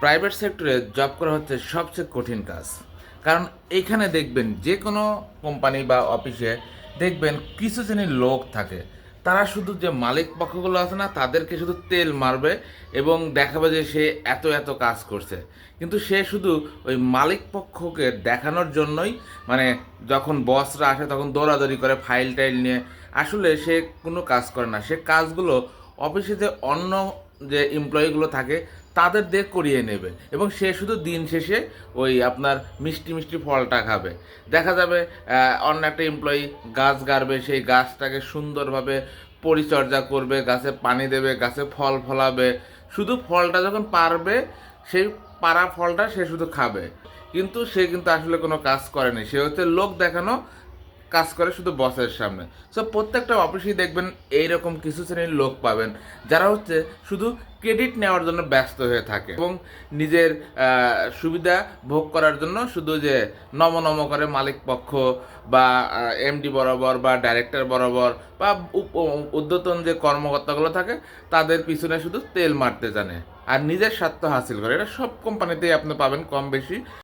Private সেক্টরে job করা হচ্ছে সবচেয়ে কঠিন কাজ। কারণ এইখানে দেখবেন যে কোনো কোম্পানি বা অফিসে দেখবেন কিছু শ্রেণীর লোক থাকে, তারা শুধু যে মালিক পক্ষগুলো আছে না, তাদেরকে শুধু তেল মারবে এবং দেখাবে যে সে এত এত কাজ করছে। কিন্তু সে শুধু ওই মালিক পক্ষকে দেখানোর জন্যই, মানে যখন বসরা আসে তখন দৌড়াদৌড়ি করে ফাইল টাইল নিয়ে, আসলে সে কোনো কাজ করে না। সে কাজগুলো অফিসে যে অন্য যে এমপ্লয়িগুলো থাকে তাদের দিয়ে করিয়ে নেবে এবং সে শুধু দিন শেষে ওই আপনার মিষ্টি মিষ্টি ফলটা খাবে। দেখা যাবে অন্য একটা এমপ্লয়ি গাছ গাড়বে, সেই গাছটাকে সুন্দরভাবে পরিচর্যা করবে, গাছে পানি দেবে, গাছে ফল ফলাবে। শুধু ফলটা যখন পারবে, সেই পারা ফলটা সে শুধু খাবে, কিন্তু সে কিন্তু আসলে কোনো কাজ করেনি। সে হচ্ছে লোক দেখানো কাজ করে শুধু বসের সামনে। সো প্রত্যেকটা অফিসেই দেখবেন এইরকম কিছু শ্রেণীর লোক পাবেন, যারা হচ্ছে শুধু ক্রেডিট নেওয়ার জন্য ব্যস্ত হয়ে থাকে এবং নিজের সুবিধা ভোগ করার জন্য শুধু যে নম নম করে মালিক পক্ষ বা এমডি বরাবর বা ডাইরেক্টর বরাবর বা ঊর্ধ্বতন যে কর্মকর্তাগুলো থাকে তাদের পিছনে শুধু তেল মারতে জানে আর নিজের স্বার্থ হাসিল করে। এটা সব কোম্পানিতেই আপনি পাবেন কম বেশি।